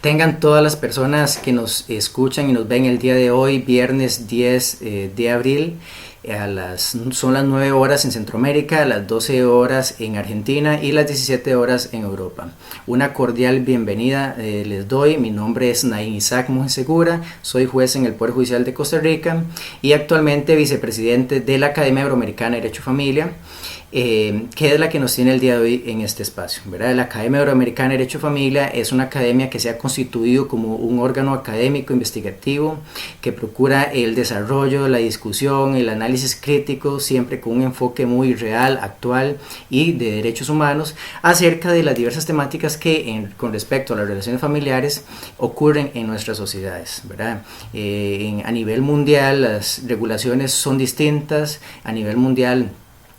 Tengan todas las personas que nos escuchan y nos ven el día de hoy, viernes 10 de abril, son las 9 horas en Centroamérica, las 12 horas en Argentina y las 17 horas en Europa. Una cordial bienvenida les doy. Mi nombre es Naín Isaac Segura, soy juez en el Poder Judicial de Costa Rica y actualmente vicepresidente de la Academia Euroamericana de Derecho Familia, que es la que nos tiene el día de hoy en este espacio, ¿verdad? La Academia Euroamericana de Derecho Familia es una academia que se ha constituido como un órgano académico investigativo que procura el desarrollo, la discusión, el análisis crítico, siempre con un enfoque muy real, actual y de derechos humanos acerca de las diversas temáticas que con respecto a las relaciones familiares ocurren en nuestras sociedades, ¿verdad? A nivel mundial las regulaciones son distintas, a nivel mundial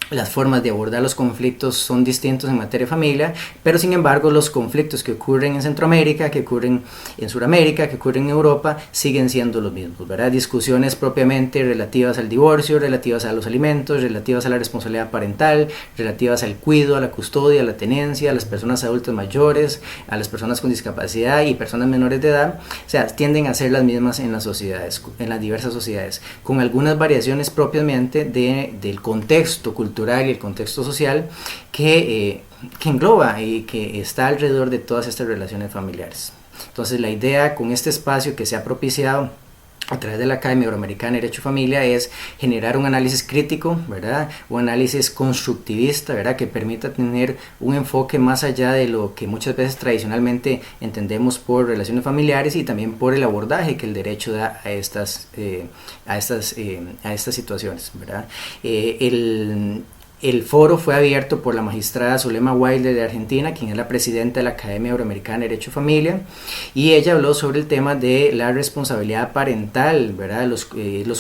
las formas de abordar los conflictos son distintos en materia de familia, pero sin embargo los conflictos que ocurren en Centroamérica, que ocurren en Sudamérica, que ocurren en Europa, siguen siendo los mismos, ¿verdad? Discusiones propiamente relativas al divorcio, relativas a los alimentos, relativas a la responsabilidad parental, relativas al cuidado, a la custodia, a la tenencia, a las personas adultas mayores, a las personas con discapacidad y personas menores de edad, o sea, tienden a ser las mismas en las sociedades, en las diversas sociedades, con algunas variaciones propiamente del contexto cultural y el contexto social que engloba y que está alrededor de todas estas relaciones familiares. Entonces la idea con este espacio que se ha propiciado a través de la Academia Euroamericana de Derecho Familia es generar un análisis crítico, ¿verdad? Un análisis constructivista, ¿verdad? Que permita tener un enfoque más allá de lo que muchas veces tradicionalmente entendemos por relaciones familiares y también por el abordaje que el derecho da a estas situaciones, ¿verdad? El foro fue abierto por la magistrada Zulema Wilder de Argentina, quien es la presidenta de la Academia Euroamericana de Derecho Familia, y ella habló sobre el tema de la responsabilidad parental, ¿verdad? Los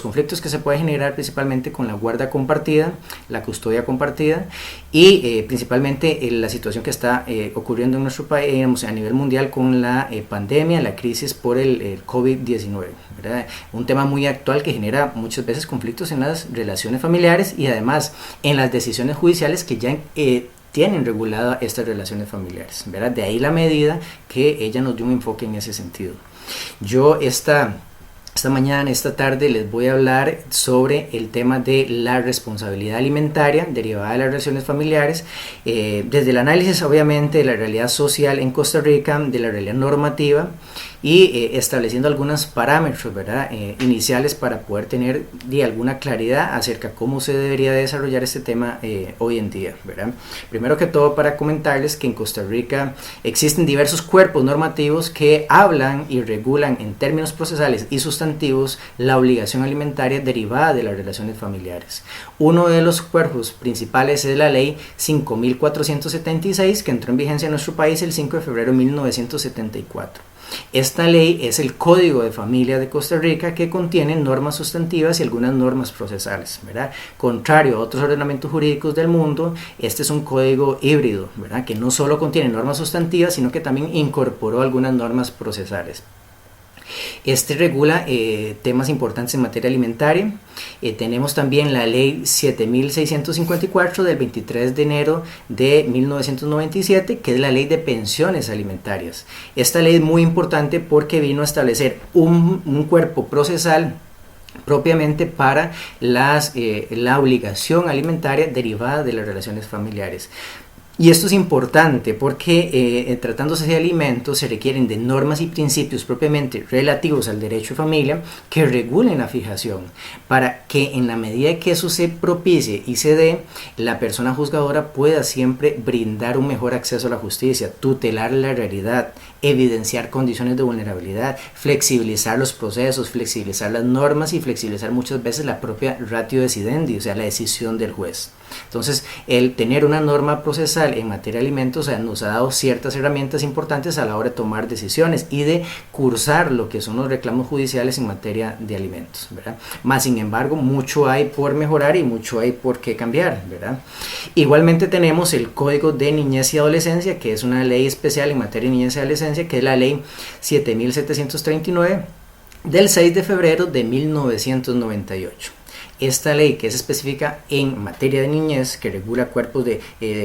conflictos que se pueden generar principalmente con la guarda compartida, la custodia compartida y principalmente la situación que está ocurriendo en nuestro país a nivel mundial con la pandemia, la crisis por el COVID-19, ¿verdad? Un tema muy actual que genera muchas veces conflictos en las relaciones familiares y además en las decisiones judiciales que ya tienen regulada estas relaciones familiares, ¿verdad? De ahí la medida que ella nos dio un enfoque en ese sentido. Yo esta mañana, esta tarde, les voy a hablar sobre el tema de la responsabilidad alimentaria derivada de las relaciones familiares, desde el análisis obviamente de la realidad social en Costa Rica, de la realidad normativa y estableciendo algunos parámetros, ¿verdad? Iniciales para poder tener alguna claridad acerca de cómo se debería desarrollar este tema hoy en día, ¿verdad? Primero que todo, para comentarles que en Costa Rica existen diversos cuerpos normativos que hablan y regulan en términos procesales y sustantivos la obligación alimentaria derivada de las relaciones familiares. Uno de los cuerpos principales es la ley 5476, que entró en vigencia en nuestro país el 5 de febrero de 1974. Esta ley es el Código de Familia de Costa Rica, que contiene normas sustantivas y algunas normas procesales, ¿verdad? Contrario a otros ordenamientos jurídicos del mundo, este es un código híbrido, ¿verdad? Que no solo contiene normas sustantivas, sino que también incorporó algunas normas procesales. Este regula temas importantes en materia alimentaria. Tenemos también la ley 7654 del 23 de enero de 1997, que es la ley de pensiones alimentarias. Esta ley es muy importante porque vino a establecer un cuerpo procesal propiamente para la obligación alimentaria derivada de las relaciones familiares. Y esto es importante porque tratándose de alimentos se requieren de normas y principios propiamente relativos al derecho de familia que regulen la fijación para que en la medida que eso se propicie y se dé, la persona juzgadora pueda siempre brindar un mejor acceso a la justicia, tutelar la realidad, evidenciar condiciones de vulnerabilidad, flexibilizar los procesos, flexibilizar las normas y flexibilizar muchas veces la propia ratio decidendi, o sea, la decisión del juez. Entonces, el tener una norma procesal en materia de alimentos nos ha dado ciertas herramientas importantes a la hora de tomar decisiones y de cursar lo que son los reclamos judiciales en materia de alimentos, ¿verdad? Más sin embargo, mucho hay por mejorar y mucho hay por qué cambiar, ¿verdad? Igualmente tenemos el Código de Niñez y Adolescencia, que es una ley especial en materia de niñez y adolescencia, que es la ley 7739 del 6 de febrero de 1998. Esta ley, que es específica en materia de niñez, que regula cuerpos de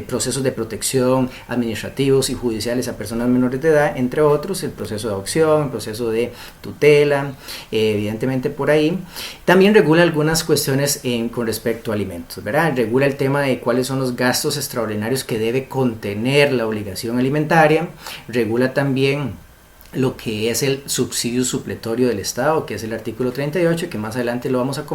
procesos de protección administrativos y judiciales a personas menores de edad, entre otros, el proceso de adopción, el proceso de tutela, evidentemente por ahí. También regula algunas cuestiones con respecto a alimentos, ¿verdad? Regula el tema de cuáles son los gastos extraordinarios que debe contener la obligación alimentaria. Regula también lo que es el subsidio supletorio del Estado, que es el artículo 38, que más adelante lo vamos a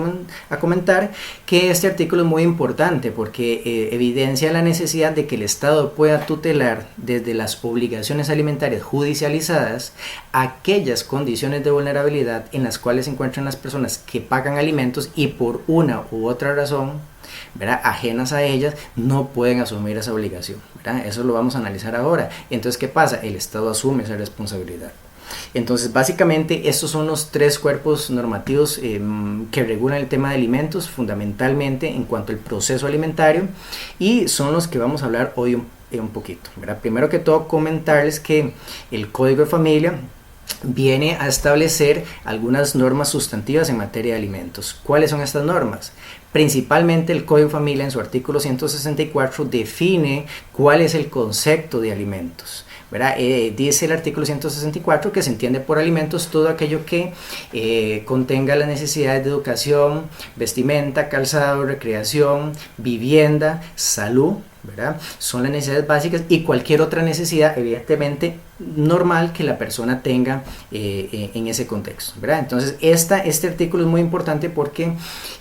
comentar, que este artículo es muy importante porque evidencia la necesidad de que el Estado pueda tutelar desde las obligaciones alimentarias judicializadas aquellas condiciones de vulnerabilidad en las cuales se encuentran las personas que pagan alimentos y por una u otra razón, ¿verdad?, ajenas a ellas, no pueden asumir esa obligación, ¿verdad? Eso lo vamos a analizar ahora. Entonces, ¿qué pasa? El Estado asume esa responsabilidad. Entonces, básicamente, estos son los tres cuerpos normativos que regulan el tema de alimentos, fundamentalmente en cuanto al proceso alimentario, y son los que vamos a hablar hoy un poquito, ¿verdad? Primero que todo, comentarles que el Código de Familia viene a establecer algunas normas sustantivas en materia de alimentos. ¿Cuáles son estas normas? Principalmente el Código de Familia en su artículo 164 define cuál es el concepto de alimentos, ¿verdad? Dice el artículo 164 que se entiende por alimentos todo aquello que contenga las necesidades de educación, vestimenta, calzado, recreación, vivienda, salud, ¿verdad? Son las necesidades básicas y cualquier otra necesidad evidentemente normal que la persona tenga en ese contexto, ¿verdad? Entonces este artículo es muy importante porque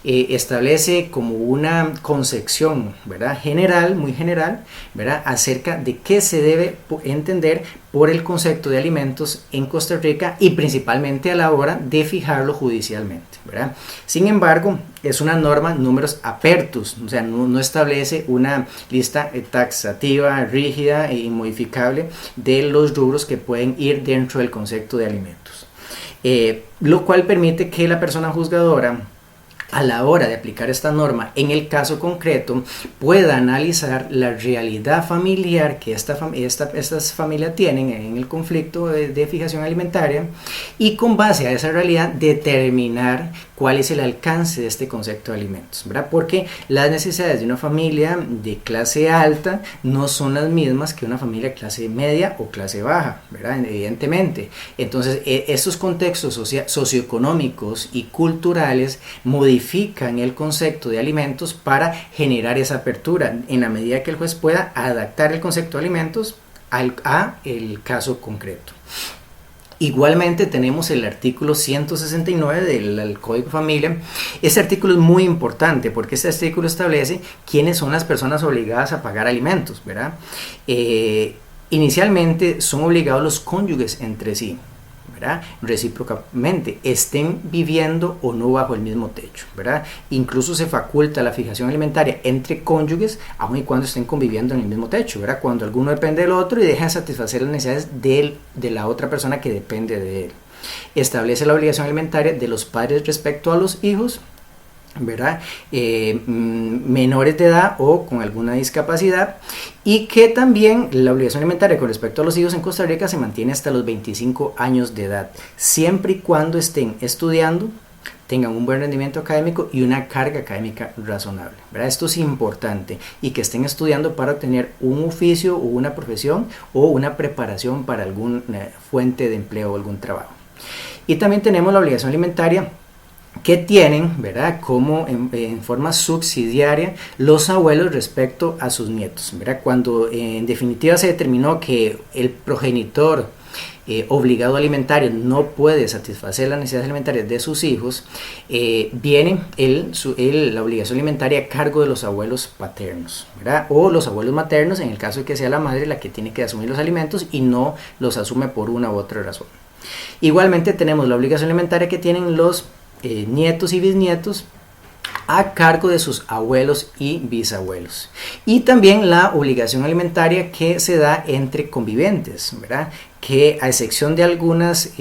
establece como una concepción, ¿verdad?, general, muy general, ¿verdad?, acerca de qué se debe entender por el concepto de alimentos en Costa Rica y principalmente a la hora de fijarlo judicialmente, ¿verdad? Sin embargo, es una norma numerus apertus, o sea, no establece una lista taxativa, rígida e inmodificable de los rubros que pueden ir dentro del concepto de alimentos, lo cual permite que la persona juzgadora, a la hora de aplicar esta norma en el caso concreto, pueda analizar la realidad familiar que estas familias tienen en el conflicto de fijación alimentaria y con base a esa realidad determinar cuál es el alcance de este concepto de alimentos, ¿verdad? Porque las necesidades de una familia de clase alta no son las mismas que una familia de clase media o clase baja, ¿verdad? Evidentemente. Entonces, estos contextos socioeconómicos y culturales modifican el concepto de alimentos para generar esa apertura en la medida que el juez pueda adaptar el concepto de alimentos a el caso concreto. Igualmente tenemos el artículo 169 del Código de Familia. Este artículo es muy importante porque este artículo establece quiénes son las personas obligadas a pagar alimentos, ¿verdad? Inicialmente son obligados los cónyuges entre sí, ¿verdad?, recíprocamente, estén viviendo o no bajo el mismo techo, ¿verdad? Incluso se faculta la fijación alimentaria entre cónyuges aun y cuando estén conviviendo en el mismo techo, ¿verdad?, cuando alguno depende del otro y deja de satisfacer las necesidades de la otra persona que depende de él. Establece la obligación alimentaria de los padres respecto a los hijos, ¿verdad?, menores de edad o con alguna discapacidad, y que también la obligación alimentaria con respecto a los hijos en Costa Rica se mantiene hasta los 25 años de edad, siempre y cuando estén estudiando, tengan un buen rendimiento académico y una carga académica razonable, ¿verdad? Esto es importante, y que estén estudiando para obtener un oficio o una profesión o una preparación para alguna fuente de empleo o algún trabajo. Y también tenemos la obligación alimentaria que tienen, ¿verdad?, como en forma subsidiaria los abuelos respecto a sus nietos, ¿verdad? Cuando en definitiva se determinó que el progenitor obligado alimentario no puede satisfacer las necesidades alimentarias de sus hijos, viene la obligación alimentaria a cargo de los abuelos paternos, ¿verdad?, o los abuelos maternos en el caso de que sea la madre la que tiene que asumir los alimentos y no los asume por una u otra razón. Igualmente tenemos la obligación alimentaria que tienen los nietos y bisnietos a cargo de sus abuelos y bisabuelos, y también la obligación alimentaria que se da entre conviventes, ¿verdad?, que a excepción de algunas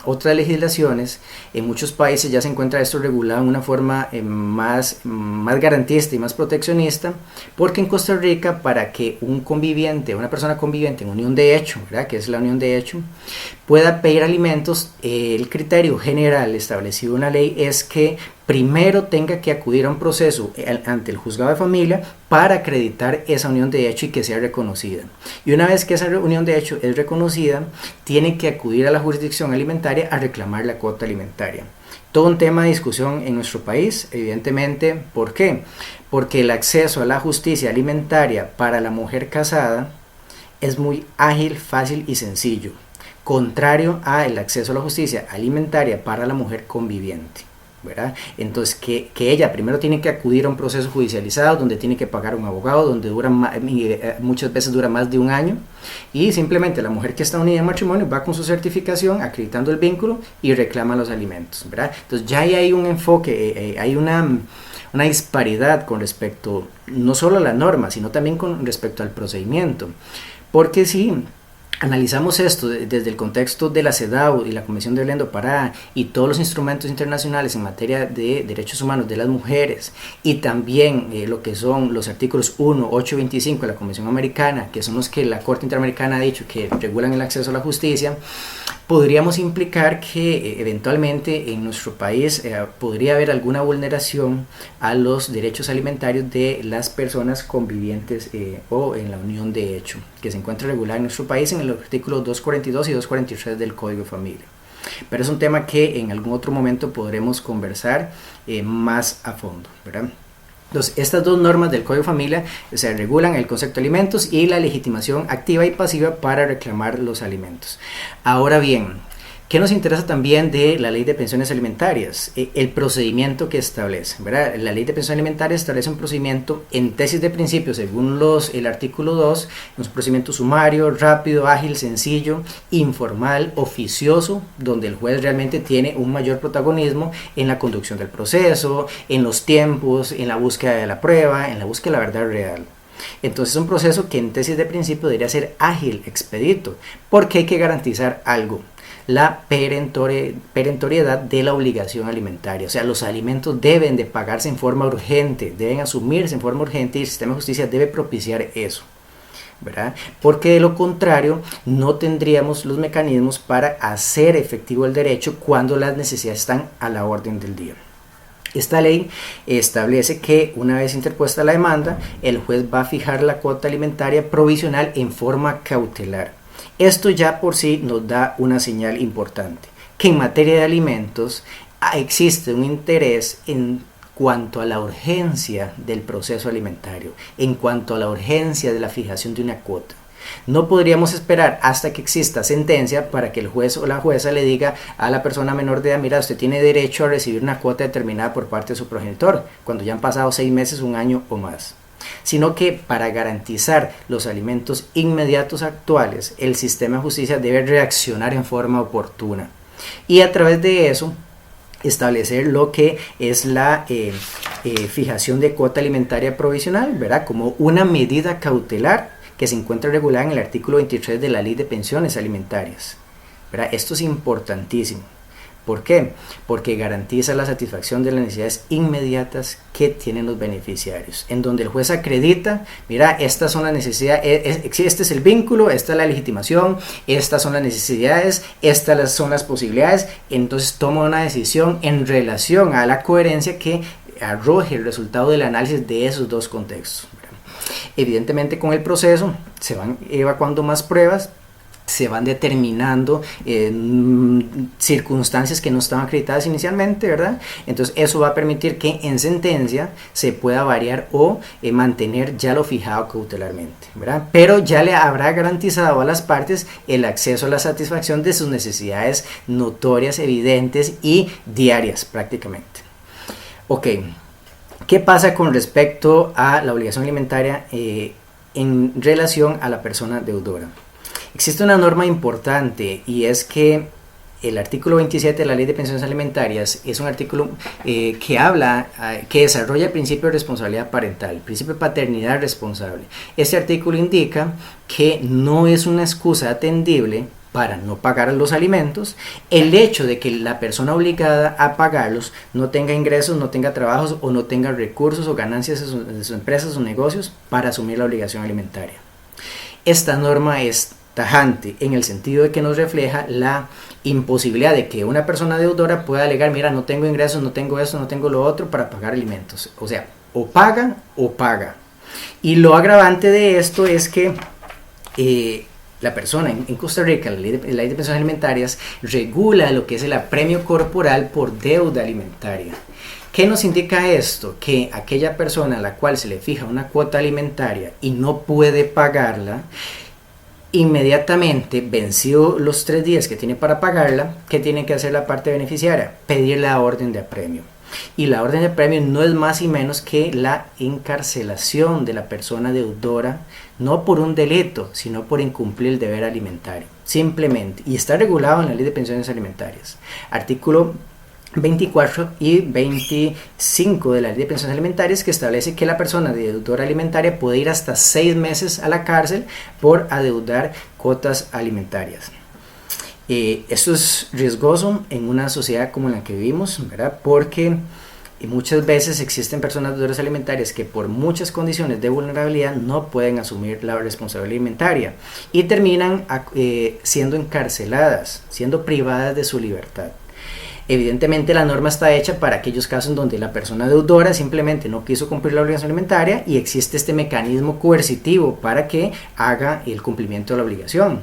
otras legislaciones, en muchos países ya se encuentra esto regulado en una forma más garantista y más proteccionista, porque en Costa Rica, para que un conviviente, una persona conviviente en unión de hecho, ¿verdad?, que es la unión de hecho, pueda pedir alimentos, el criterio general establecido en la ley es que primero tenga que acudir a un proceso ante el juzgado de familia para acreditar esa unión de hecho y que sea reconocida. Y una vez que esa unión de hecho es reconocida, tiene que acudir a la jurisdicción alimentaria a reclamar la cuota alimentaria. Todo un tema de discusión en nuestro país, evidentemente. ¿Por qué? Porque el acceso a la justicia alimentaria para la mujer casada es muy ágil, fácil y sencillo, contrario al acceso a la justicia alimentaria para la mujer conviviente, ¿verdad? Entonces que ella primero tiene que acudir a un proceso judicializado donde tiene que pagar un abogado, donde muchas veces dura más de un año, y simplemente la mujer que está unida en matrimonio va con su certificación acreditando el vínculo y reclama los alimentos, ¿verdad? Entonces ya hay un enfoque, hay una disparidad con respecto no solo a la norma, sino también con respecto al procedimiento, porque si analizamos esto desde el contexto de la CEDAW y la Convención de Belén do Pará y todos los instrumentos internacionales en materia de derechos humanos de las mujeres, y también lo que son los artículos 1, 8 y 25 de la Convención Americana, que son los que la Corte Interamericana ha dicho que regulan el acceso a la justicia, podríamos implicar que eventualmente en nuestro país podría haber alguna vulneración a los derechos alimentarios de las personas convivientes o en la unión de hecho, que se encuentra regulada en nuestro país en el artículo 242 y 243 del Código de Familia. Pero es un tema que en algún otro momento podremos conversar más a fondo, ¿verdad? Entonces, estas dos normas del Código de Familia se regulan el concepto de alimentos y la legitimación activa y pasiva para reclamar los alimentos. Ahora bien, ¿qué nos interesa también de la Ley de Pensiones Alimentarias? El procedimiento que establece, ¿verdad? La Ley de Pensiones Alimentarias establece un procedimiento en tesis de principio, según el artículo 2, un procedimiento sumario, rápido, ágil, sencillo, informal, oficioso, donde el juez realmente tiene un mayor protagonismo en la conducción del proceso, en los tiempos, en la búsqueda de la prueba, en la búsqueda de la verdad real. Entonces es un proceso que en tesis de principio debería ser ágil, expedito, porque hay que garantizar algo: la perentoriedad de la obligación alimentaria. O sea, los alimentos deben de pagarse en forma urgente, deben asumirse en forma urgente, y el sistema de justicia debe propiciar eso, ¿verdad? Porque de lo contrario no tendríamos los mecanismos para hacer efectivo el derecho cuando las necesidades están a la orden del día. Esta ley establece que una vez interpuesta la demanda, el juez va a fijar la cuota alimentaria provisional en forma cautelar. Esto ya por sí nos da una señal importante, que en materia de alimentos existe un interés en cuanto a la urgencia del proceso alimentario, en cuanto a la urgencia de la fijación de una cuota. No podríamos esperar hasta que exista sentencia para que el juez o la jueza le diga a la persona menor de edad: mira, usted tiene derecho a recibir una cuota determinada por parte de su progenitor, cuando ya han pasado 6 meses, un año o más. Sino que para garantizar los alimentos inmediatos actuales, el sistema de justicia debe reaccionar en forma oportuna, y a través de eso establecer lo que es la fijación de cuota alimentaria provisional, ¿verdad? Como una medida cautelar que se encuentra regulada en el artículo 23 de la Ley de Pensiones Alimentarias, ¿verdad? Esto es importantísimo. ¿Por qué? Porque garantiza la satisfacción de las necesidades inmediatas que tienen los beneficiarios, en donde el juez acredita: mira, estas son las necesidades, este es el vínculo, esta es la legitimación, estas son las necesidades, estas son las posibilidades. Entonces toma una decisión en relación a la coherencia que arroje el resultado del análisis de esos dos contextos. Evidentemente, con el proceso se van evacuando más pruebas, se van determinando circunstancias que no estaban acreditadas inicialmente, ¿verdad? Entonces eso va a permitir que en sentencia se pueda variar o mantener ya lo fijado cautelarmente, ¿verdad? Pero ya le habrá garantizado a las partes el acceso a la satisfacción de sus necesidades notorias, evidentes y diarias prácticamente. Ok, ¿qué pasa con respecto a la obligación alimentaria en relación a la persona deudora? Existe una norma importante, y es que el artículo 27 de la Ley de Pensiones Alimentarias es un artículo que desarrolla el principio de responsabilidad parental, el principio de paternidad responsable. Este artículo indica que no es una excusa atendible para no pagar los alimentos el hecho de que la persona obligada a pagarlos no tenga ingresos, no tenga trabajos o no tenga recursos o ganancias de sus empresas o negocios para asumir la obligación alimentaria. Esta norma es tajante, en el sentido de que nos refleja la imposibilidad de que una persona deudora pueda alegar, mira, no tengo ingresos, no tengo esto, no tengo lo otro para pagar alimentos. O sea, o paga o paga. Y lo agravante de esto es que la persona en Costa Rica, la ley de pensiones alimentarias, regula lo que es el apremio corporal por deuda alimentaria. ¿Qué nos indica esto? Que aquella persona a la cual se le fija una cuota alimentaria y no puede pagarla, inmediatamente, vencido los 3 días que tiene para pagarla, ¿qué tiene que hacer la parte beneficiaria? Pedir la orden de apremio. Y la orden de apremio no es más y menos que la encarcelación de la persona deudora, no por un delito, sino por incumplir el deber alimentario. Simplemente. Y está regulado en la Ley de Pensiones Alimentarias. Artículo 24 y 25 de la Ley de Pensiones Alimentarias, que establece que la persona deudora alimentaria puede ir hasta 6 meses a la cárcel por adeudar cuotas alimentarias. Esto es riesgoso en una sociedad como la que vivimos, ¿verdad? Porque muchas veces existen personas deudoras alimentarias que por muchas condiciones de vulnerabilidad no pueden asumir la responsabilidad alimentaria y terminan siendo encarceladas, siendo privadas de su libertad. Evidentemente la norma está hecha para aquellos casos en donde la persona deudora simplemente no quiso cumplir la obligación alimentaria y existe este mecanismo coercitivo para que haga el cumplimiento de la obligación.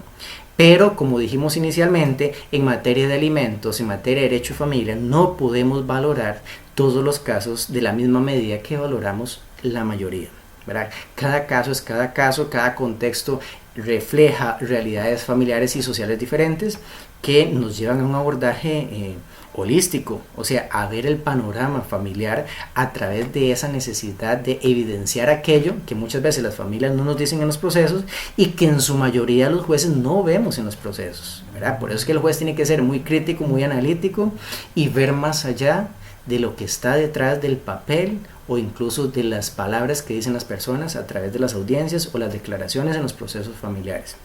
Pero, como dijimos inicialmente, en materia de alimentos, en materia de derecho de familia, no podemos valorar todos los casos de la misma medida que valoramos la mayoría, ¿verdad? Cada caso es cada caso, cada contexto refleja realidades familiares y sociales diferentes que nos llevan a un abordaje holístico, o sea, a ver el panorama familiar a través de esa necesidad de evidenciar aquello que muchas veces las familias no nos dicen en los procesos y que en su mayoría los jueces no vemos en los procesos, ¿verdad? Por eso es que el juez tiene que ser muy crítico, muy analítico y ver más allá de lo que está detrás del papel o incluso de las palabras que dicen las personas a través de las audiencias o las declaraciones en los procesos familiares.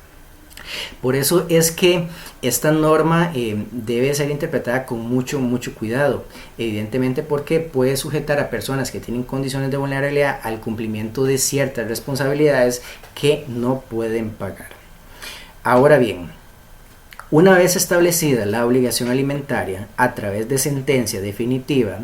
Por eso es que esta norma debe ser interpretada con mucho cuidado, evidentemente porque puede sujetar a personas que tienen condiciones de vulnerabilidad al cumplimiento de ciertas responsabilidades que no pueden pagar. Ahora bien, una vez establecida la obligación alimentaria a través de sentencia definitiva,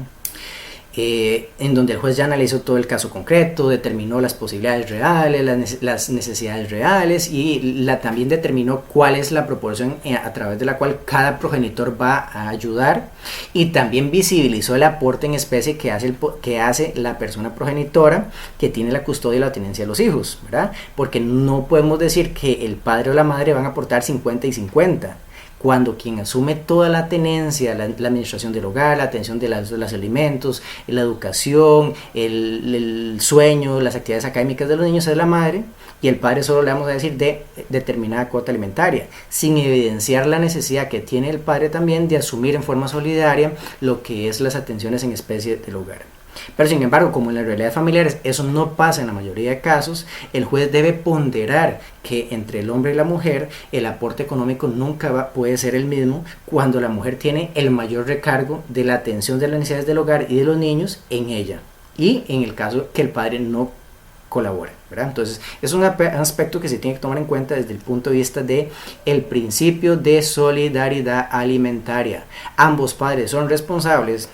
en donde el juez ya analizó todo el caso concreto, determinó las posibilidades reales, las necesidades reales y también determinó cuál es la proporción a través de la cual cada progenitor va a ayudar y también visibilizó el aporte en especie que hace la persona progenitora que tiene la custodia y la tenencia de los hijos, ¿verdad? Porque no podemos decir que el padre o la madre van a aportar 50 y 50. Cuando quien asume toda la tenencia, la administración del hogar, la atención de los alimentos, la educación, el sueño, las actividades académicas de los niños es la madre y el padre solo le vamos a decir de determinada cuota alimentaria, sin evidenciar la necesidad que tiene el padre también de asumir en forma solidaria lo que es las atenciones en especie del hogar. Pero sin embargo, como en las realidades familiares eso no pasa en la mayoría de casos, el juez debe ponderar que entre el hombre y la mujer el aporte económico nunca puede ser el mismo cuando la mujer tiene el mayor recargo de la atención de las necesidades del hogar y de los niños en ella y en el caso que el padre no colabore, ¿verdad? Entonces es un aspecto que se tiene que tomar en cuenta desde el punto de vista de el principio de solidaridad alimentaria. Ambos padres son responsables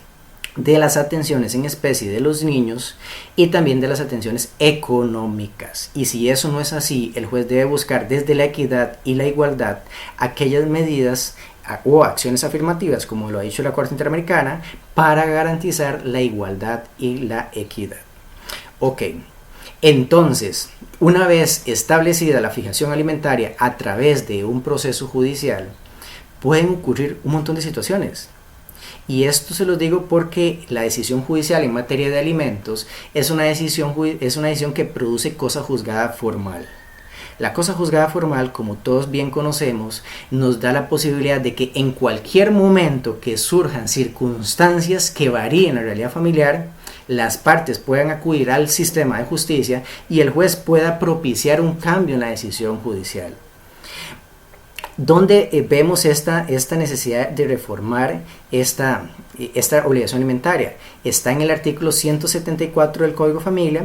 de las atenciones en especie de los niños y también de las atenciones económicas. Y si eso no es así, el juez debe buscar desde la equidad y la igualdad aquellas medidas o acciones afirmativas, como lo ha dicho la Corte Interamericana, para garantizar la igualdad y la equidad. Ok, entonces, una vez establecida la fijación alimentaria a través de un proceso judicial, pueden ocurrir un montón de situaciones. Y esto se los digo porque la decisión judicial en materia de alimentos es una decisión que produce cosa juzgada formal. La cosa juzgada formal, como todos bien conocemos, nos da la posibilidad de que en cualquier momento que surjan circunstancias que varíen la realidad familiar, las partes puedan acudir al sistema de justicia y el juez pueda propiciar un cambio en la decisión judicial. donde vemos esta necesidad de reformar esta obligación alimentaria. Está en el artículo 174 del Código Familia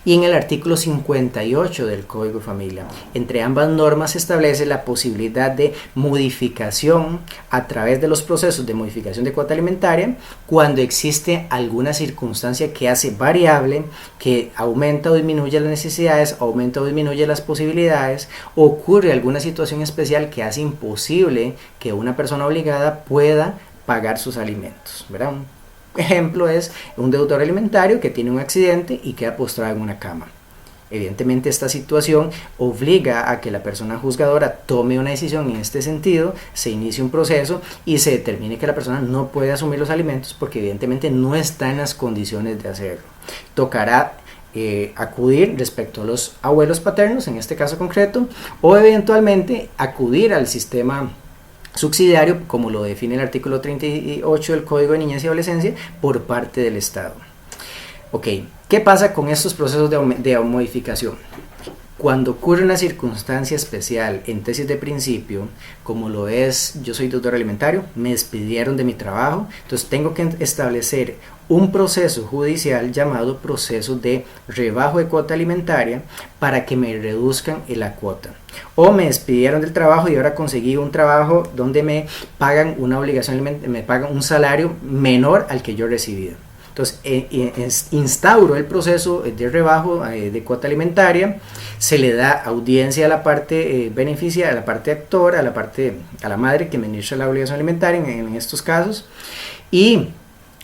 y en el artículo 58 del Código Familia. Entre ambas normas se establece la posibilidad de modificación a través de los procesos de modificación de cuota alimentaria cuando existe alguna circunstancia que hace variable, que aumenta o disminuye las necesidades, aumenta o disminuye las posibilidades, o ocurre alguna situación especial que hace imposible que una persona obligada pueda pagar sus alimentos, ¿verdad? Un ejemplo es un deudor alimentario que tiene un accidente y queda postrado en una cama. Evidentemente esta situación obliga a que la persona juzgadora tome una decisión en este sentido, se inicie un proceso y se determine que la persona no puede asumir los alimentos porque evidentemente no está en las condiciones de hacerlo. Tocará acudir respecto a los abuelos paternos, en este caso concreto, o eventualmente acudir al sistema subsidiario, como lo define el artículo 38 del Código de Niñez y Adolescencia, por parte del Estado. Ok, ¿qué pasa con estos procesos de modificación? Cuando ocurre una circunstancia especial en tesis de principio, como lo es, yo soy deudor alimentario, me despidieron de mi trabajo, entonces tengo que establecer un proceso judicial llamado proceso de rebajo de cuota alimentaria para que me reduzcan la cuota. O me despidieron del trabajo y ahora conseguí un trabajo donde me pagan una obligación, me pagan un salario menor al que yo he recibido. Entonces instauro el proceso de rebajo de cuota alimentaria, se le da audiencia a la parte beneficiaria, a la parte actora, a la madre que administra la obligación alimentaria en estos casos, y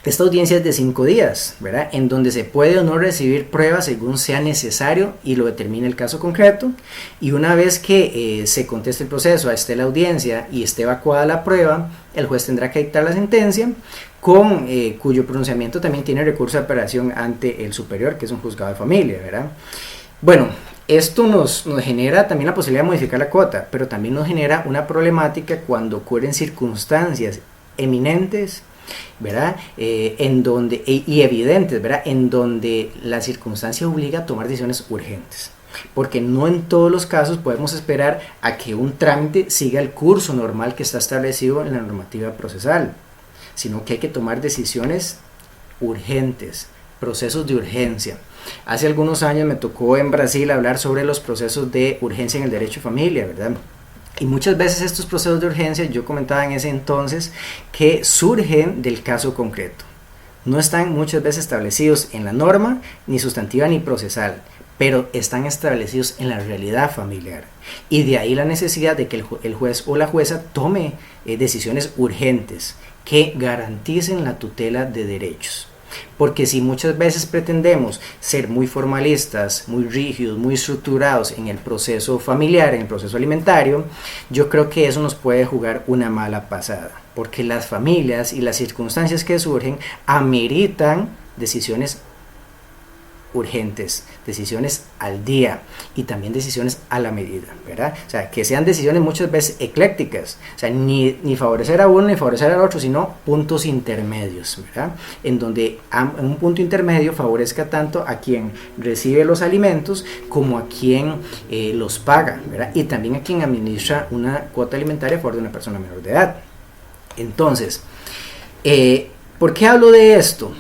esta audiencia es de 5 días, ¿verdad? En donde se puede o no recibir pruebas según sea necesario y lo determine el caso concreto. Y una vez que se conteste el proceso, esté la audiencia y esté evacuada la prueba, el juez tendrá que dictar la sentencia, con cuyo pronunciamiento también tiene recurso de apelación ante el superior, que es un juzgado de familia, ¿verdad? Bueno, esto nos genera también la posibilidad de modificar la cuota, pero también nos genera una problemática cuando ocurren circunstancias eminentes, ¿verdad? En donde, y evidentes, ¿verdad? En donde la circunstancia obliga a tomar decisiones urgentes. Porque no en todos los casos podemos esperar a que un trámite siga el curso normal que está establecido en la normativa procesal, sino que hay que tomar decisiones urgentes, procesos de urgencia. Hace algunos años me tocó en Brasil hablar sobre los procesos de urgencia en el derecho de familia, ¿verdad? Y muchas veces estos procesos de urgencia, yo comentaba en ese entonces, que surgen del caso concreto. No están muchas veces establecidos en la norma, ni sustantiva ni procesal, pero están establecidos en la realidad familiar. Y de ahí la necesidad de que el juez o la jueza tome decisiones urgentes que garanticen la tutela de derechos. Porque si muchas veces pretendemos ser muy formalistas, muy rígidos, muy estructurados en el proceso familiar, en el proceso alimentario, yo creo que eso nos puede jugar una mala pasada, porque las familias y las circunstancias que surgen ameritan decisiones urgentes, decisiones al día y también decisiones a la medida, ¿verdad? O sea, que sean decisiones muchas veces eclécticas, o sea, ni favorecer a uno ni favorecer al otro, sino puntos intermedios, ¿verdad? En donde un punto intermedio favorezca tanto a quien recibe los alimentos como a quien los paga, ¿verdad? Y también a quien administra una cuota alimentaria a favor de una persona menor de edad. Entonces, ¿por qué hablo de esto?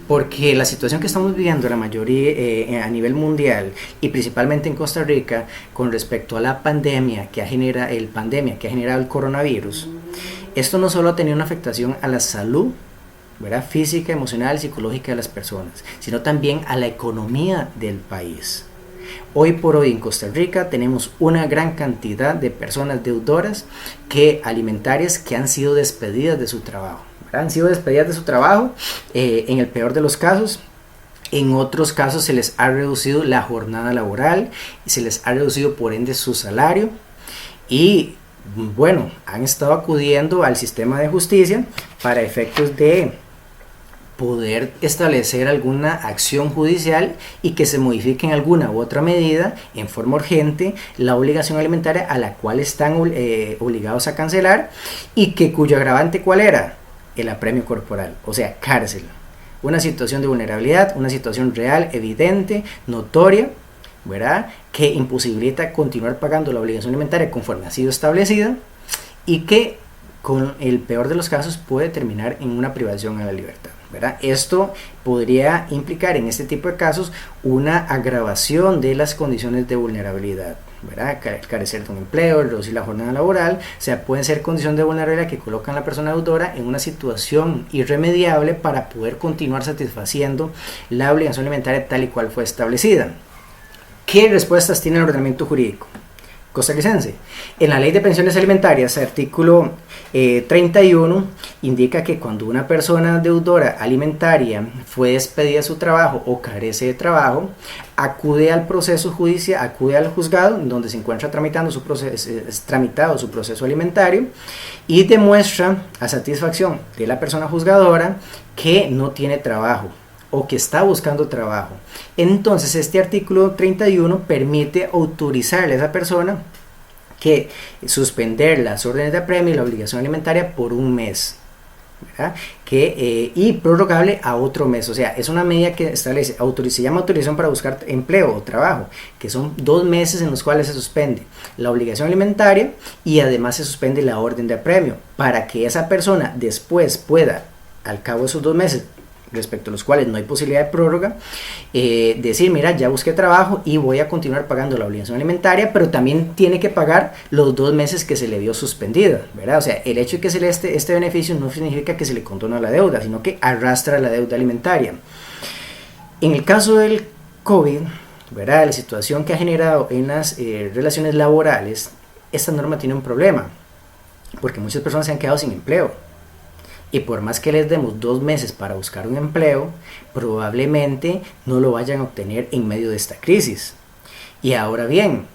Porque la situación que estamos viviendo la mayoría a nivel mundial y principalmente en Costa Rica con respecto a la pandemia que ha generado el coronavirus, esto no solo ha tenido una afectación a la salud, ¿verdad?, física, emocional, psicológica de las personas, sino también a la economía del país. Hoy por hoy en Costa Rica tenemos una gran cantidad de personas deudoras alimentarias que han sido despedidas de su trabajo. Han sido despedidas de su trabajo, en el peor de los casos. En otros casos se les ha reducido la jornada laboral y se les ha reducido por ende su salario, y bueno, han estado acudiendo al sistema de justicia para efectos de poder establecer alguna acción judicial y que se modifique en alguna u otra medida en forma urgente la obligación alimentaria a la cual están obligados a cancelar, y cuyo agravante ¿cuál era? El apremio corporal, o sea, cárcel. Una situación de vulnerabilidad, una situación real, evidente, notoria, ¿verdad?, que imposibilita continuar pagando la obligación alimentaria conforme ha sido establecida, y que con el peor de los casos puede terminar en una privación a la libertad, ¿verdad? Esto podría implicar en este tipo de casos una agravación de las condiciones de vulnerabilidad, ¿verdad? Carecer de un empleo, reducir la jornada laboral, o sea, pueden ser condiciones de vulnerabilidad que colocan a la persona deudora en una situación irremediable para poder continuar satisfaciendo la obligación alimentaria tal y cual fue establecida. ¿Qué respuestas tiene el ordenamiento jurídico costarricense? En la Ley de Pensiones Alimentarias, artículo 31, indica que cuando una persona deudora alimentaria fue despedida de su trabajo o carece de trabajo, acude al proceso judicial, acude al juzgado donde se encuentra tramitando tramitado su proceso alimentario y demuestra a satisfacción de la persona juzgadora que no tiene trabajo o que está buscando trabajo. Entonces este artículo 31 permite autorizarle a esa persona que suspender las órdenes de apremio y la obligación alimentaria por un mes, ¿verdad? Y prorrogable a otro mes. O sea, es una medida que establece, se llama autorización para buscar empleo o trabajo, que son 2 meses en los cuales se suspende la obligación alimentaria y además se suspende la orden de apremio, para que esa persona después pueda, al cabo de esos 2 meses, respecto a los cuales no hay posibilidad de prórroga, decir, mira, ya busqué trabajo y voy a continuar pagando la obligación alimentaria, pero también tiene que pagar los 2 meses que se le vio suspendida, ¿verdad? O sea, el hecho de que se le dé este beneficio no significa que se le condona la deuda, sino que arrastra la deuda alimentaria. En el caso del COVID, ¿verdad?, la situación que ha generado en las relaciones laborales, esta norma tiene un problema, porque muchas personas se han quedado sin empleo. Y por más que les demos 2 meses para buscar un empleo, probablemente no lo vayan a obtener en medio de esta crisis. Y ahora bien,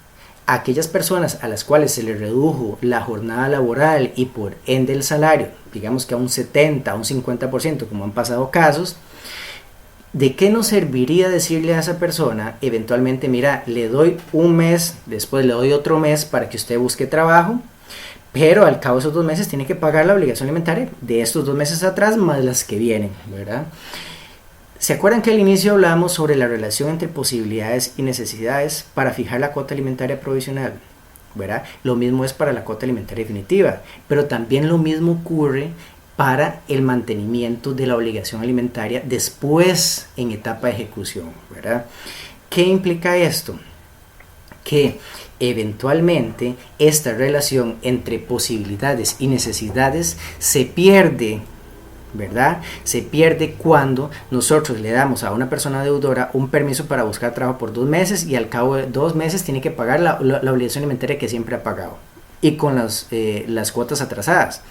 aquellas personas a las cuales se les redujo la jornada laboral y por ende el salario, digamos que a un 70, a un 50%, como han pasado casos, ¿de qué nos serviría decirle a esa persona eventualmente, mira, le doy un mes, después le doy otro mes para que usted busque trabajo? Pero al cabo de esos 2 meses tiene que pagar la obligación alimentaria de estos 2 meses atrás más las que vienen, ¿verdad? ¿Se acuerdan que al inicio hablamos sobre la relación entre posibilidades y necesidades para fijar la cuota alimentaria provisional, ¿verdad? Lo mismo es para la cuota alimentaria definitiva, pero también lo mismo ocurre para el mantenimiento de la obligación alimentaria después en etapa de ejecución, ¿verdad? ¿Qué implica esto? Que eventualmente esta relación entre posibilidades y necesidades se pierde, ¿verdad? Se pierde cuando nosotros le damos a una persona deudora un permiso para buscar trabajo por 2 meses y al cabo de 2 meses tiene que pagar la obligación alimentaria que siempre ha pagado y con las cuotas atrasadas.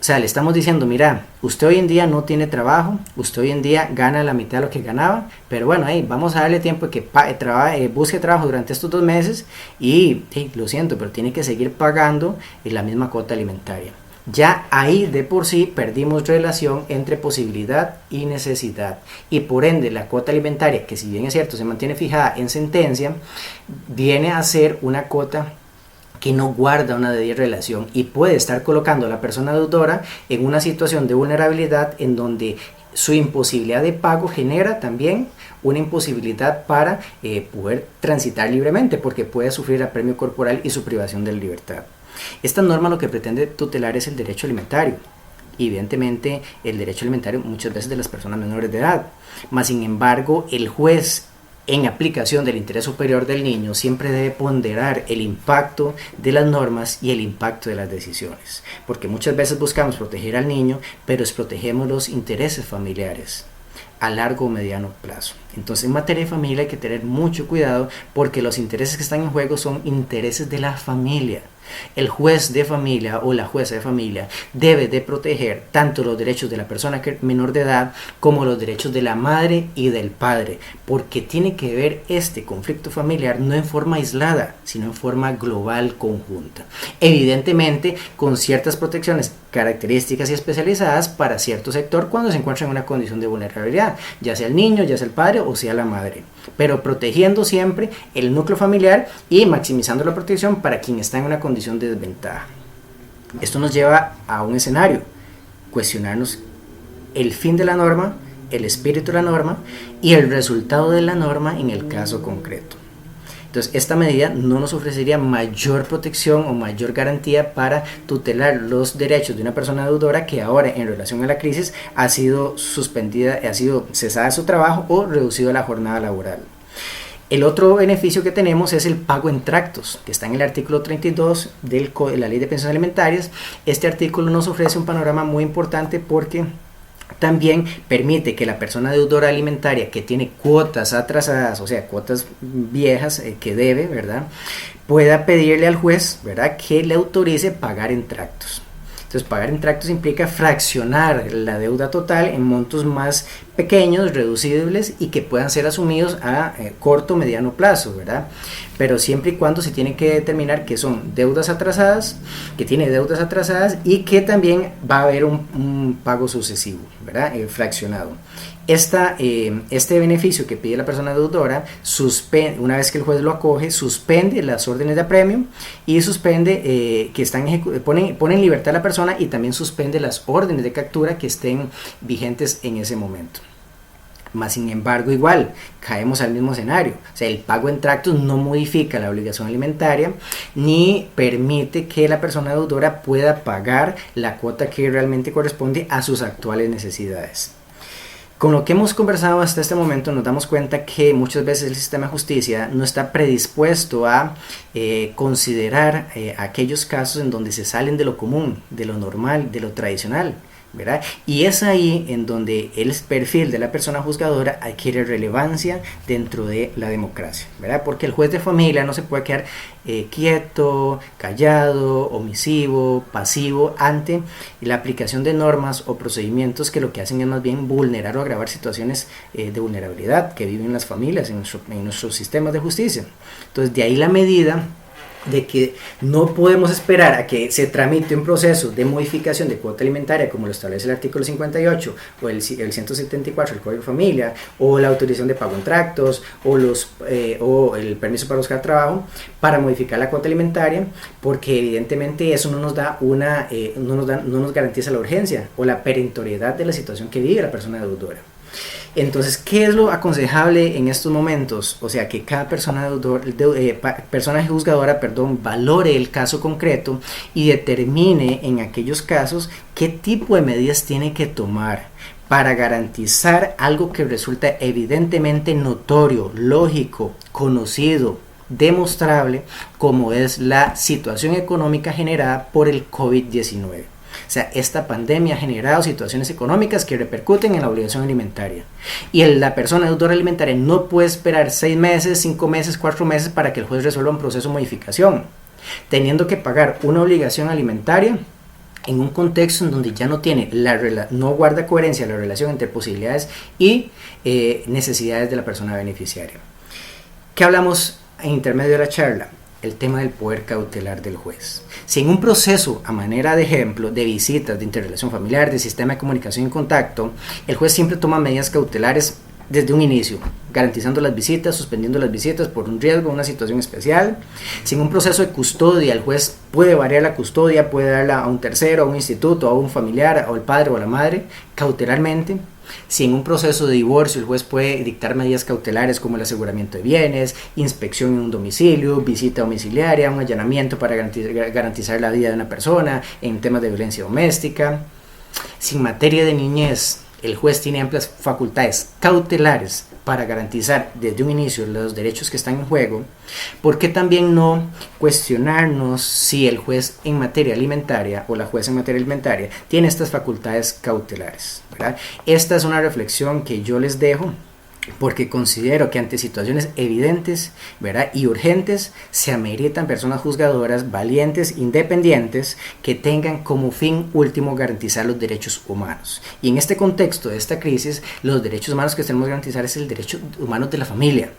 O sea, le estamos diciendo, mira, usted hoy en día no tiene trabajo, usted hoy en día gana la mitad de lo que ganaba, pero bueno, vamos a darle tiempo de que busque trabajo durante estos 2 meses y lo siento, pero tiene que seguir pagando la misma cuota alimentaria. Ya ahí de por sí perdimos relación entre posibilidad y necesidad y por ende la cuota alimentaria, que si bien es cierto se mantiene fijada en sentencia, viene a ser una cuota que no guarda una debida relación y puede estar colocando a la persona deudora en una situación de vulnerabilidad en donde su imposibilidad de pago genera también una imposibilidad para poder transitar libremente, porque puede sufrir apremio corporal y su privación de la libertad. Esta norma lo que pretende tutelar es el derecho alimentario. Evidentemente el derecho alimentario muchas veces de las personas menores de edad, mas sin embargo el juez, en aplicación del interés superior del niño, siempre debe ponderar el impacto de las normas y el impacto de las decisiones, porque muchas veces buscamos proteger al niño, pero desprotegemos los intereses familiares a largo o mediano plazo. Entonces en materia de familia hay que tener mucho cuidado porque los intereses que están en juego son intereses de la familia. El juez de familia o la jueza de familia debe de proteger tanto los derechos de la persona menor de edad como los derechos de la madre y del padre, porque tiene que ver este conflicto familiar no en forma aislada, sino en forma global conjunta. Evidentemente con ciertas protecciones características y especializadas para cierto sector cuando se encuentra en una condición de vulnerabilidad, ya sea el niño, ya sea el padre o sea la madre, pero protegiendo siempre el núcleo familiar y maximizando la protección para quien está en una condición de desventaja. Esto nos lleva a un escenario, cuestionarnos el fin de la norma, el espíritu de la norma y el resultado de la norma en el caso concreto. Entonces, esta medida no nos ofrecería mayor protección o mayor garantía para tutelar los derechos de una persona deudora que ahora, en relación a la crisis, ha sido suspendida, ha sido cesada de su trabajo o reducido la jornada laboral. El otro beneficio que tenemos es el pago en tractos, que está en el artículo 32 de la Ley de Pensiones Alimentarias. Este artículo nos ofrece un panorama muy importante porque también permite que la persona deudora alimentaria que tiene cuotas atrasadas, o sea, cuotas viejas que debe, ¿verdad?, pueda pedirle al juez, ¿verdad?, que le autorice pagar en tractos. Entonces, pagar en tractos implica fraccionar la deuda total en montos más pequeños, reducibles y que puedan ser asumidos a corto o mediano plazo, ¿verdad? Pero siempre y cuando se tiene que determinar que son deudas atrasadas, que tiene deudas atrasadas y que también va a haber un pago sucesivo, ¿verdad? Fraccionado. Este beneficio que pide la persona deudora, una vez que el juez lo acoge, suspende las órdenes de apremio y suspende pone en libertad a la persona y también suspende las órdenes de captura que estén vigentes en ese momento. Más sin embargo, igual, caemos al mismo escenario. O sea, el pago en tractos no modifica la obligación alimentaria ni permite que la persona deudora pueda pagar la cuota que realmente corresponde a sus actuales necesidades. Con lo que hemos conversado hasta este momento nos damos cuenta que muchas veces el sistema de justicia no está predispuesto a considerar aquellos casos en donde se salen de lo común, de lo normal, de lo tradicional, ¿verdad? Y es ahí en donde el perfil de la persona juzgadora adquiere relevancia dentro de la democracia, ¿verdad? Porque el juez de familia no se puede quedar quieto, callado, omisivo, pasivo ante la aplicación de normas o procedimientos que lo que hacen es más bien vulnerar o agravar situaciones de vulnerabilidad que viven las familias en nuestros sistemas de justicia. Entonces, de ahí la medida de que no podemos esperar a que se tramite un proceso de modificación de cuota alimentaria como lo establece el artículo 58 o el 174 del Código de Familia o la autorización de pago en tractos o el permiso para buscar trabajo para modificar la cuota alimentaria, porque evidentemente eso no nos garantiza la urgencia o la perentoriedad de la situación que vive la persona deudora. Entonces, ¿qué es lo aconsejable en estos momentos? O sea, que cada persona juzgadora valore el caso concreto y determine en aquellos casos qué tipo de medidas tiene que tomar para garantizar algo que resulta evidentemente notorio, lógico, conocido, demostrable, como es la situación económica generada por el COVID-19. O sea, esta pandemia ha generado situaciones económicas que repercuten en la obligación alimentaria. Y la persona deudora alimentaria no puede esperar 6 meses, 5 meses, 4 meses para que el juez resuelva un proceso de modificación, teniendo que pagar una obligación alimentaria en un contexto en donde ya no guarda coherencia la relación entre posibilidades y necesidades de la persona beneficiaria. ¿Qué hablamos en intermedio de la charla? El tema del poder cautelar del juez. Si en un proceso, a manera de ejemplo, de visitas, de interrelación familiar, de sistema de comunicación y contacto, el juez siempre toma medidas cautelares desde un inicio, garantizando las visitas, suspendiendo las visitas por un riesgo, una situación especial. Si en un proceso de custodia el juez puede variar la custodia, puede darla a un tercero, a un instituto, a un familiar, o al padre o a la madre, cautelarmente. Si en un proceso de divorcio el juez puede dictar medidas cautelares como el aseguramiento de bienes, inspección en un domicilio, visita domiciliaria, un allanamiento para garantizar la vida de una persona en temas de violencia doméstica. Si en materia de niñez el juez tiene amplias facultades cautelares para garantizar desde un inicio los derechos que están en juego, ¿por qué también no cuestionarnos si el juez en materia alimentaria o la jueza en materia alimentaria tiene estas facultades cautelares, ¿verdad? Esta es una reflexión que yo les dejo porque considero que ante situaciones evidentes, ¿verdad?, y urgentes se ameritan personas juzgadoras valientes, independientes, que tengan como fin último garantizar los derechos humanos. Y en este contexto de esta crisis, los derechos humanos que tenemos que garantizar es el derecho humano de la familia,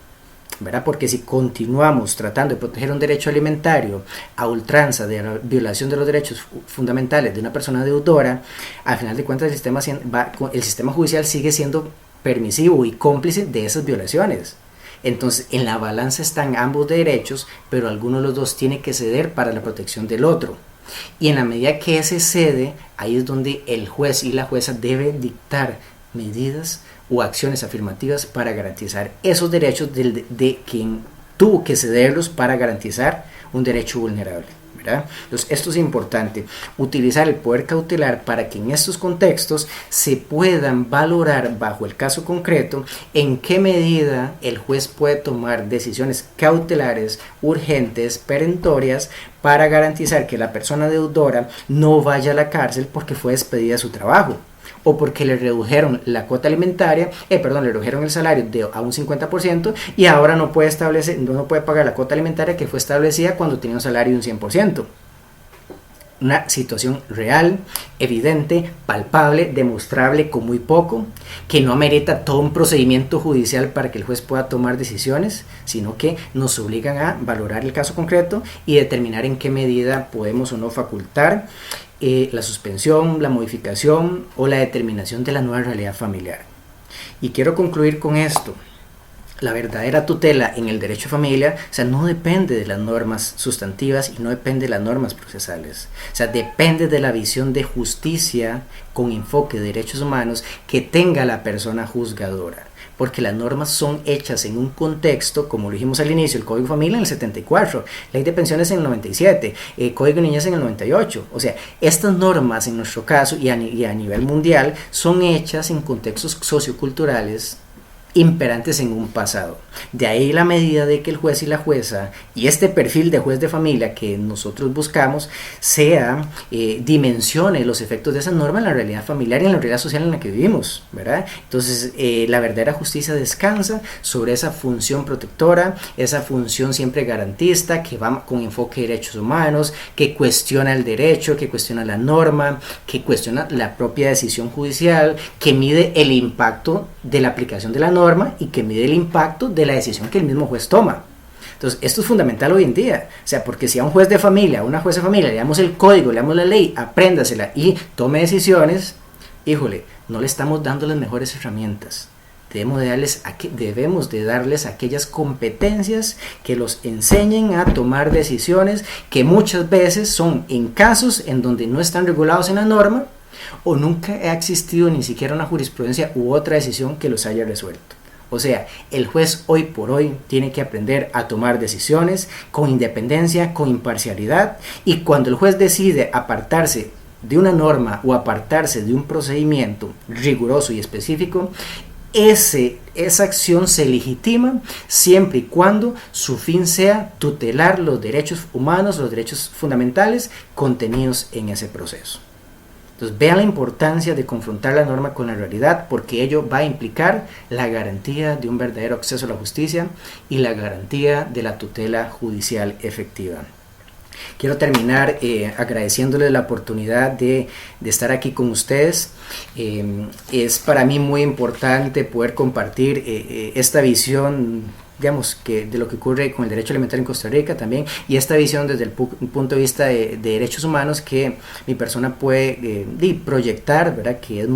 ¿verdad? Porque si continuamos tratando de proteger un derecho alimentario a ultranza de la violación de los derechos fundamentales de una persona deudora, al final de cuentas el sistema judicial sigue siendo permisivo y cómplice de esas violaciones. Entonces, en la balanza están ambos derechos, pero alguno de los dos tiene que ceder para la protección del otro. Y en la medida que ese cede, ahí es donde el juez y la jueza deben dictar medidas o acciones afirmativas para garantizar esos derechos de quien tuvo que cederlos para garantizar un derecho vulnerable, ¿verdad? Entonces, esto es importante, utilizar el poder cautelar para que en estos contextos se puedan valorar bajo el caso concreto en qué medida el juez puede tomar decisiones cautelares, urgentes, perentorias, para garantizar que la persona deudora no vaya a la cárcel porque fue despedida de su trabajo, o porque le redujeron la cuota alimentaria, le redujeron el salario a un 50% y ahora no puede pagar la cuota alimentaria que fue establecida cuando tenía un salario de un 100%. Una situación real, evidente, palpable, demostrable con muy poco, que no amerita todo un procedimiento judicial para que el juez pueda tomar decisiones, sino que nos obligan a valorar el caso concreto y determinar en qué medida podemos o no facultar la suspensión, la modificación o la determinación de la nueva realidad familiar. Y quiero concluir con esto. La verdadera tutela en el derecho de familia, no depende de las normas sustantivas y no depende de las normas procesales. Depende de la visión de justicia con enfoque de derechos humanos que tenga la persona juzgadora. Porque las normas son hechas en un contexto, como lo dijimos al inicio, el Código de Familia en el 74, Ley de Pensiones en el 97, Código de Niñez en el 98. O sea, estas normas en nuestro caso y a nivel mundial son hechas en contextos socioculturales imperantes en un pasado. De ahí la medida de que el juez y la jueza y este perfil de juez de familia que nosotros buscamos dimensione los efectos de esa norma en la realidad familiar y en la realidad social en la que vivimos, ¿verdad? Entonces la verdadera justicia descansa sobre esa función protectora, esa función siempre garantista que va con enfoque de derechos humanos, que cuestiona el derecho, que cuestiona la norma, que cuestiona la propia decisión judicial, que mide el impacto de la aplicación de la norma y que mide el impacto de la decisión que el mismo juez toma. Entonces, esto es fundamental hoy en día, porque si a un juez de familia, a una jueza de familia, le damos el código, le damos la ley, apréndasela y tome decisiones, no le estamos dando las mejores herramientas. Debemos de darles aquellas competencias que los enseñen a tomar decisiones que muchas veces son en casos en donde no están regulados en la norma, o nunca ha existido ni siquiera una jurisprudencia u otra decisión que los haya resuelto. O sea, el juez hoy por hoy tiene que aprender a tomar decisiones con independencia, con imparcialidad, y cuando el juez decide apartarse de una norma o apartarse de un procedimiento riguroso y específico, esa acción se legitima siempre y cuando su fin sea tutelar los derechos humanos, los derechos fundamentales contenidos en ese proceso. Entonces vean la importancia de confrontar la norma con la realidad, porque ello va a implicar la garantía de un verdadero acceso a la justicia y la garantía de la tutela judicial efectiva. Quiero terminar agradeciéndoles la oportunidad de estar aquí con ustedes. Es para mí muy importante poder compartir esta visión, digamos, que de lo que ocurre con el derecho alimentario en Costa Rica también, y esta visión desde el punto de vista de derechos humanos que mi persona puede proyectar, ¿verdad? Que es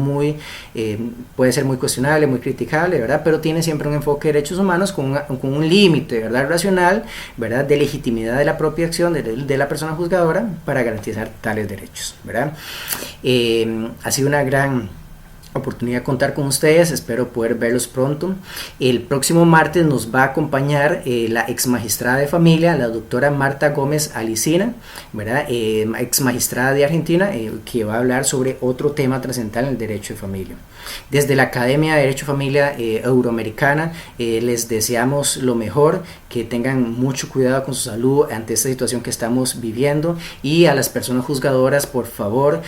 puede ser muy cuestionable, muy criticable, ¿verdad? Pero tiene siempre un enfoque de derechos humanos con un límite, ¿verdad? Racional, ¿verdad? De legitimidad de la propia acción de la persona juzgadora para garantizar tales derechos, ¿verdad? Ha sido una gran oportunidad de contar con ustedes, espero poder verlos pronto. El próximo martes nos va a acompañar la ex magistrada de familia, la doctora Marta Gómez Alicina, ¿verdad? Ex magistrada de Argentina, que va a hablar sobre otro tema trascendental en el derecho de familia. Desde la Academia de Derecho de Familia Euroamericana les deseamos lo mejor, que tengan mucho cuidado con su salud ante esta situación que estamos viviendo, y a las personas juzgadoras, por favor,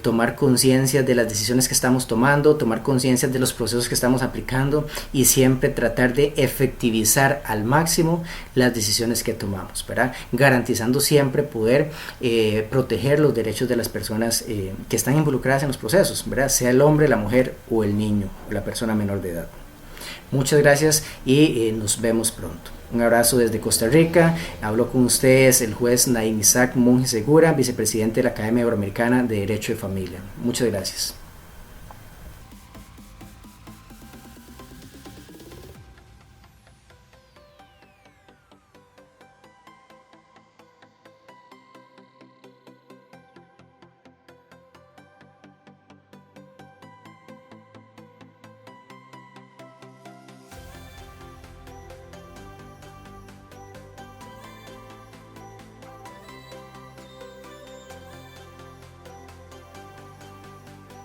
tomar conciencia de las decisiones que estamos tomando, tomar conciencia de los procesos que estamos aplicando y siempre tratar de efectivizar al máximo las decisiones que tomamos, ¿verdad? Garantizando siempre poder proteger los derechos de las personas que están involucradas en los procesos, ¿verdad? Sea el hombre, la mujer o el niño o la persona menor de edad. Muchas gracias y nos vemos pronto. Un abrazo desde Costa Rica. Habló con ustedes el juez Naim Isaac Monge Segura, vicepresidente de la Academia Euroamericana de Derecho de Familia. Muchas gracias.